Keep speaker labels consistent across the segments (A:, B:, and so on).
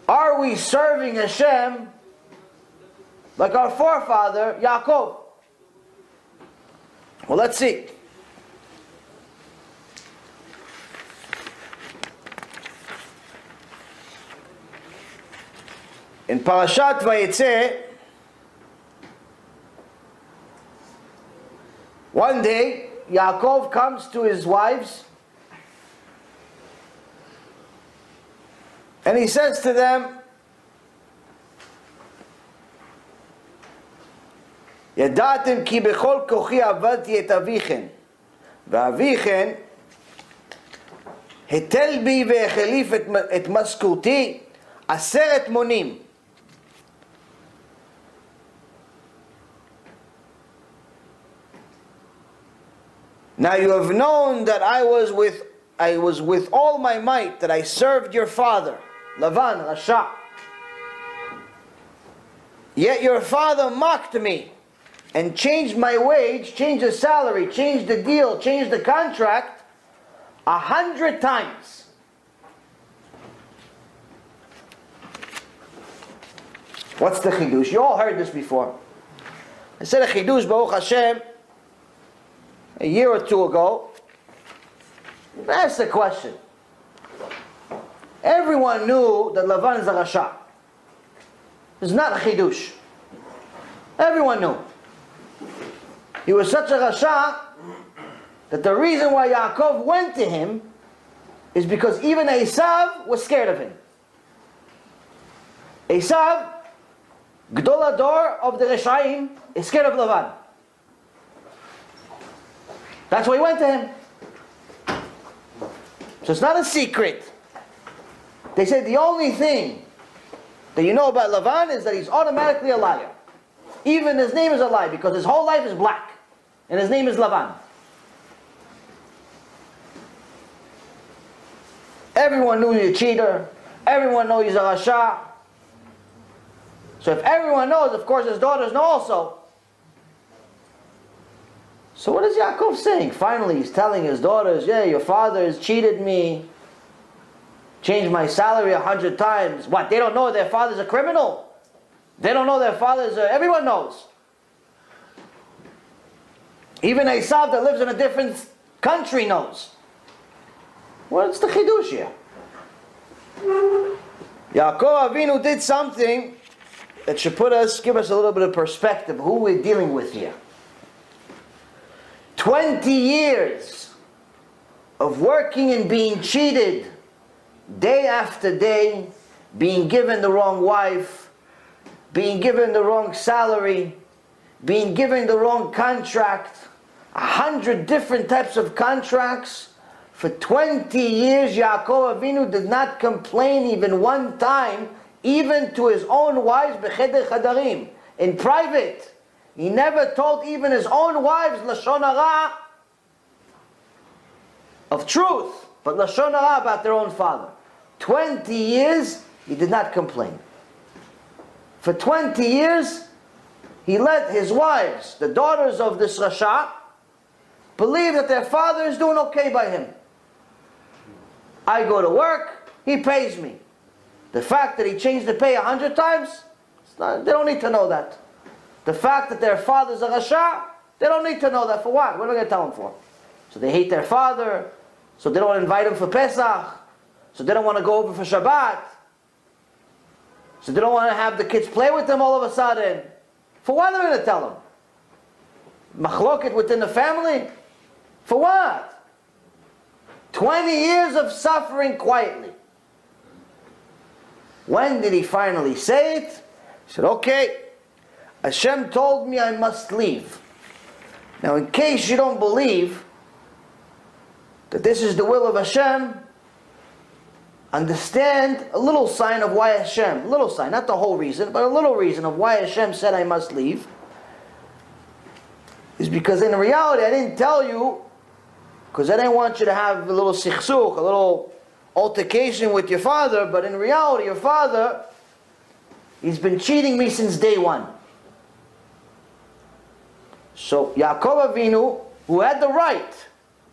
A: Are we serving Hashem like our forefather Yaakov? Well, let's see. In Parashat VaYeitzei, one day Yaakov comes to his wives and he says to them, ידעתם כי בכל כוחי עבדתי את אביכן, ואביכן היטל בי והחליף את משכורתי 10 מונים. Now you have known that I was with all my might, that I served your father, Lavan, Rasha. Yet your father mocked me and changed my wage, changed the salary, changed the deal, changed the contract 100 times. What's the chidush? You all heard this before. I said a chidush, Baruch Hashem, a year or two ago. I asked the question. Everyone knew that Lavan is a Rasha. It's not a chidush. Everyone knew. He was such a Rasha that the reason why Yaakov went to him is because even Esav was scared of him. Esav, Gdol Ador of the Reshaim, is scared of Lavan. That's why he went to him. So it's not a secret. They said the only thing that you know about Lavan is that he's automatically a liar. Even his name is a lie because his whole life is black. And his name is Lavan. Everyone knew he's a cheater. Everyone knows he's a Rasha. So if everyone knows, of course his daughters know also. So what is Yaakov saying? Finally he's telling his daughters, yeah, your father has cheated me, changed my salary 100 times. What, they don't know their father's a criminal? They don't know their father's everyone knows. Even Esav that lives in a different country knows. What's the chidush here? Yaakov Avinu did something that should give us a little bit of perspective who we're dealing with here. 20 years of working and being cheated day after day, being given the wrong wife, being given the wrong salary, being given the wrong contract, 100 different types of contracts. For 20 years, Yaakov Avinu did not complain even one time, even to his own wives, b'cheder chadarim, in private. He never told even his own wives lashon hara of truth, but lashon hara about their own father. 20 years, he did not complain. For 20 years, he let his wives, the daughters of this Rasha, believe that their father is doing okay by him. I go to work, he pays me. The fact that he changed the pay 100 times, they don't need to know that. The fact that their father's a Rasha, they don't need to know that. For what? What are we going to tell them for? So they hate their father, so they don't invite him for Pesach, so they don't want to go over for Shabbat, so they don't want to have the kids play with them all of a sudden. For what are they going to tell them? Machloket within the family? For what? 20 years of suffering quietly. When did he finally say it? He said, okay, Hashem told me I must leave. Now in case you don't believe that this is the will of Hashem, understand a little sign of why Hashem, a little sign, not the whole reason, but a little reason of why Hashem said I must leave, is because in reality I didn't tell you because I didn't want you to have a little sichsuk, a little altercation with your father, but in reality your father He's been cheating me since day one. So Yaakov Avinu, who had the right,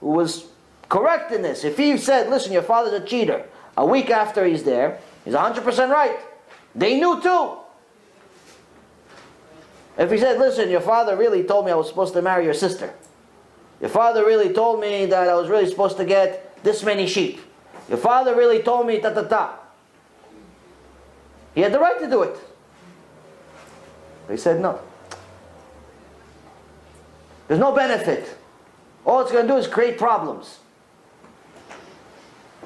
A: who was correct in this, if he said, listen, your father's a cheater, a week after he's there, he's 100% right. They knew too. If he said, listen, your father really told me I was supposed to marry your sister. Your father really told me that I was really supposed to get this many sheep. Your father really told me ta-ta-ta. He had the right to do it. They said no. There's no benefit. All it's going to do is create problems.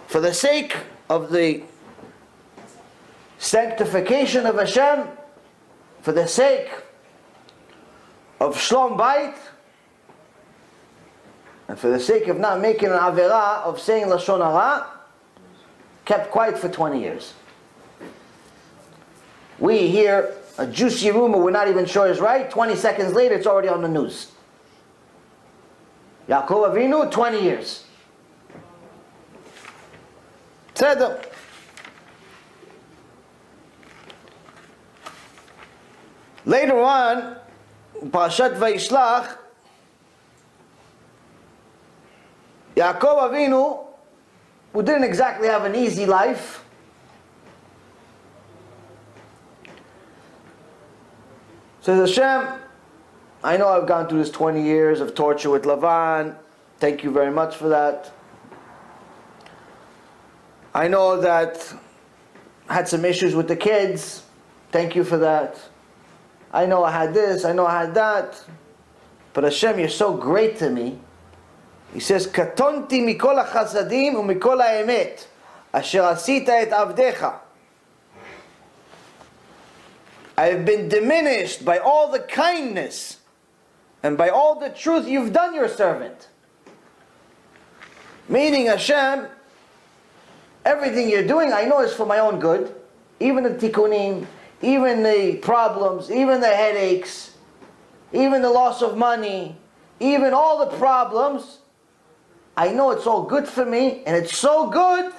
A: For the sake of the sanctification of HaShem, for the sake of Shlom Bayit, and for the sake of not making an Averah of saying Lashon Hara, kept quiet for 20 years. We hear a juicy rumor we're not even sure is right, 20 seconds later it's already on the news. Yaakov Avinu, 20 years. Tzedek. Later on, Parashat VaYeitzei, Yaakov Avinu, who didn't exactly have an easy life, says, Hashem, I know I've gone through this 20 years of torture with Lavan. Thank you very much for that. I know that I had some issues with the kids. Thank you for that. I know I had this, I know I had that. But Hashem, you're so great to me. He says, Katonti mikol hachasadim umikol haemet asher asita et avdecha. I have been diminished by all the kindness and by all the truth you've done your servant. Meaning, Hashem, everything you're doing I know is for my own good. Even the tikkunim, even the problems, even the headaches, even the loss of money, even all the problems, I know it's all good for me, and it's so good,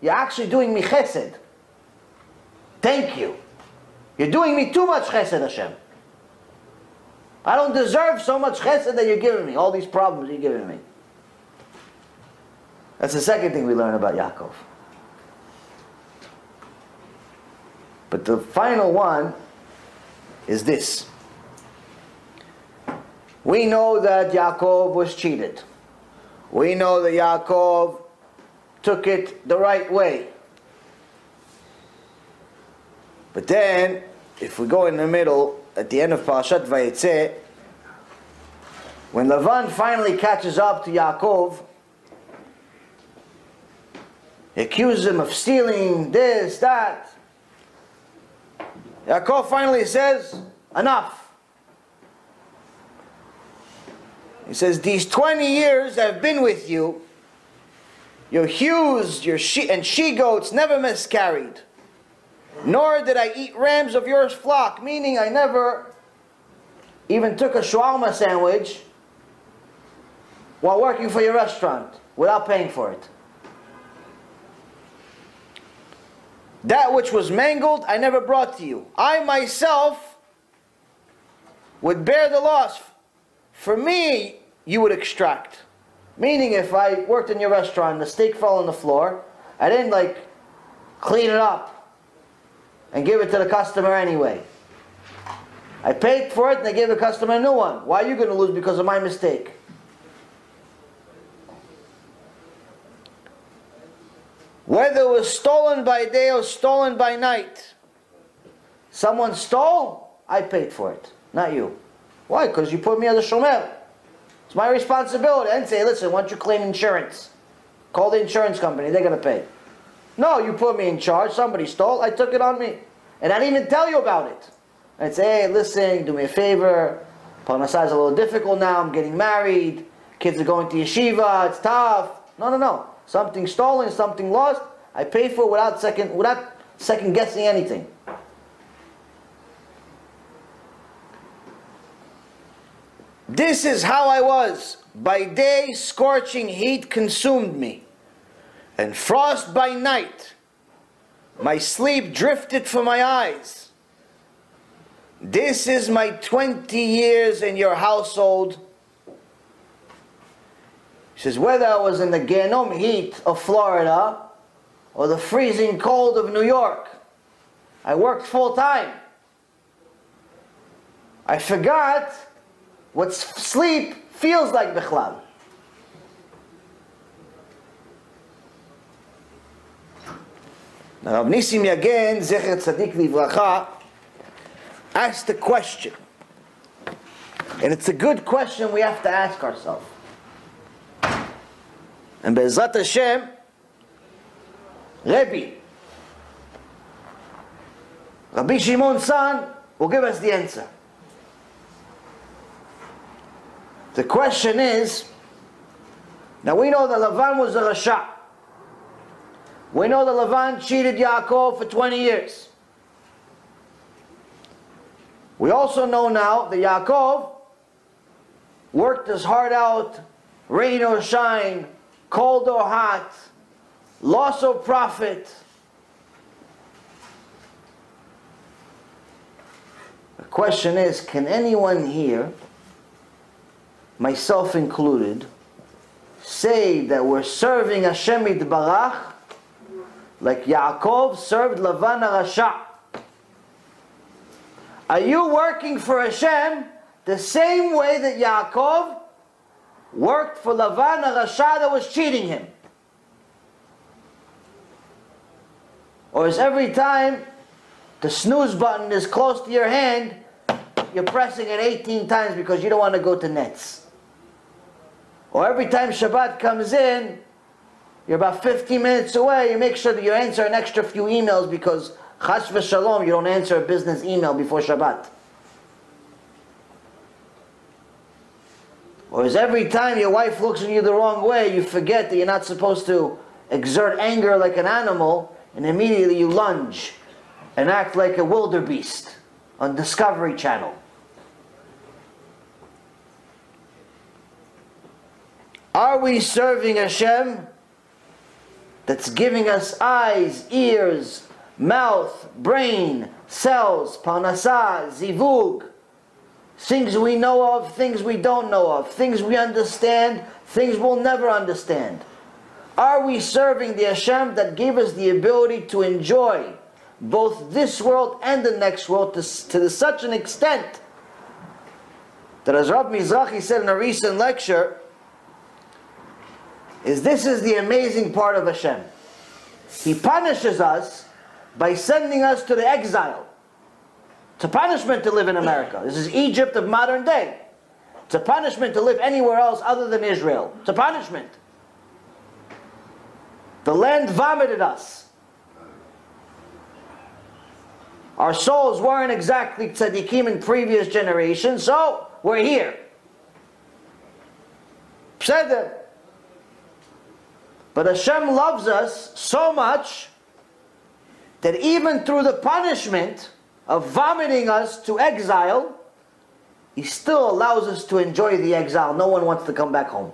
A: you're actually doing me chesed. Thank you. You're doing me too much chesed, Hashem. I don't deserve so much chesed that you're giving me, all these problems you're giving me. That's the second thing we learn about Yaakov. But the final one is this. We know that Yaakov was cheated. We know that Yaakov took it the right way. But then, if we go in the middle, at the end of Parashat VaYeitzei, when Lavan finally catches up to Yaakov, he accuses him of stealing this, that. Yaakov finally says, enough. He says, these 20 years I've been with you, your ewes, your she-goats never miscarried. Nor did I eat rams of your flock, meaning I never even took a shawarma sandwich while working for your restaurant without paying for it. That which was mangled, I never brought to you. I myself would bear the loss. For me, you would extract. Meaning if I worked in your restaurant, the steak fell on the floor, I didn't clean it up and give it to the customer anyway. I paid for it and I gave the customer a new one. Why are you going to lose because of my mistake? Whether it was stolen by day or stolen by night, someone stole, I paid for it, not you. Why? Because you put me as a shomer. It's my responsibility. I didn't say, listen, why don't you claim insurance? Call the insurance company, they're going to pay. No, you put me in charge, somebody stole, I took it on me. And I didn't even tell you about it. I'd say, hey, listen, do me a favor. Parnasai is a little difficult now, I'm getting married. Kids are going to yeshiva, it's tough. No. Something stolen, something lost, I pay for it without second guessing anything. This is how I was. By day, scorching heat consumed me, and frost by night. My sleep drifted from my eyes, this is my 20 years in your household. He says, whether I was in the Gehenom heat of Florida or the freezing cold of New York, I worked full time. I forgot what sleep feels like, Bichlal. Now, Rav Nisim Yagen, Zecher Tzadik Livracha, asked a question. And it's a good question we have to ask ourselves. And Be'ezrat Hashem, Rabbi Shimon's son, will give us the answer. The question is, now we know that Lavan was a Rasha. We know that Lavan cheated Yaakov for 20 years. We also know now that Yaakov worked his heart out, rain or shine, cold or hot, loss or profit. The question is, can anyone here, myself included, say that we're serving Hashem Yitbarach like Yaakov served Lavan HaRasha? Are you working for Hashem the same way that Yaakov worked for Lavan HaRasha that was cheating him? Or is every time the snooze button is close to your hand, you're pressing it 18 times because you don't want to go to nets? Or every time Shabbat comes in, you're about 15 minutes away, you make sure that you answer an extra few emails because Chas v'shalom, you don't answer a business email before Shabbat. Or is every time your wife looks at you the wrong way, you forget that you're not supposed to exert anger like an animal, and immediately you lunge and act like a wildebeest on Discovery Channel? Are we serving Hashem that's giving us eyes, ears, mouth, brain, cells, parnasah, zivug, things we know of, things we don't know of, things we understand, things we'll never understand? Are we serving the Hashem that gave us the ability to enjoy both this world and the next world to such an extent that, as Rav Mizrahi said in a recent lecture, this is the amazing part of Hashem. He punishes us by sending us to the exile. It's a punishment to live in America. This is Egypt of modern day. It's a punishment to live anywhere else other than Israel. It's a punishment. The land vomited us. Our souls weren't exactly tzaddikim in previous generations, so we're here. Pseder. But Hashem loves us so much that even through the punishment of vomiting us to exile, He still allows us to enjoy the exile. No one wants to come back home.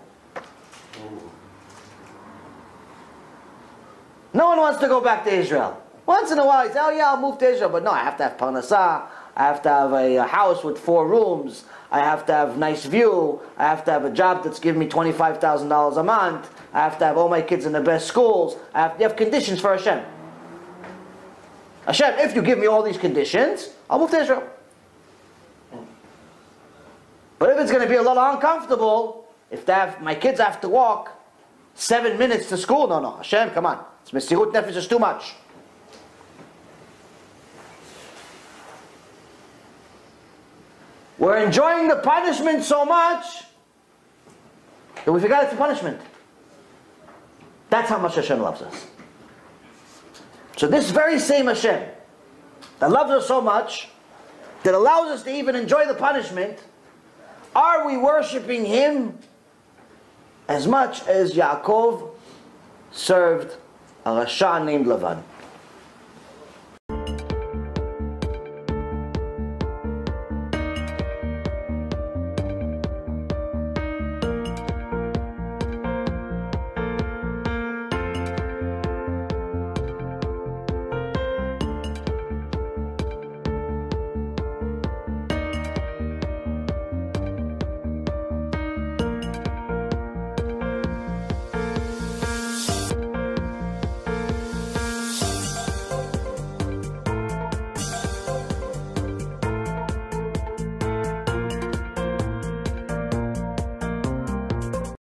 A: No one wants to go back to Israel. Once in a while, you say, oh yeah, I'll move to Israel. But no, I have to have parnasah. I have to have a house with 4 rooms. I have to have nice view. I have to have a job that's giving me $25,000 a month. I have to have all my kids in the best schools. You have conditions for Hashem. Hashem, if you give me all these conditions, I'll move to Israel. But if it's going to be a little uncomfortable, if my kids have to walk 7 minutes to school, no, Hashem, come on. It's Mesirut Nefesh, is too much. We're enjoying the punishment so much that we forgot it's a punishment. That's how much Hashem loves us. So this very same Hashem that loves us so much, that allows us to even enjoy the punishment, are we worshiping Him as much as Yaakov served a Rasha named Lavan?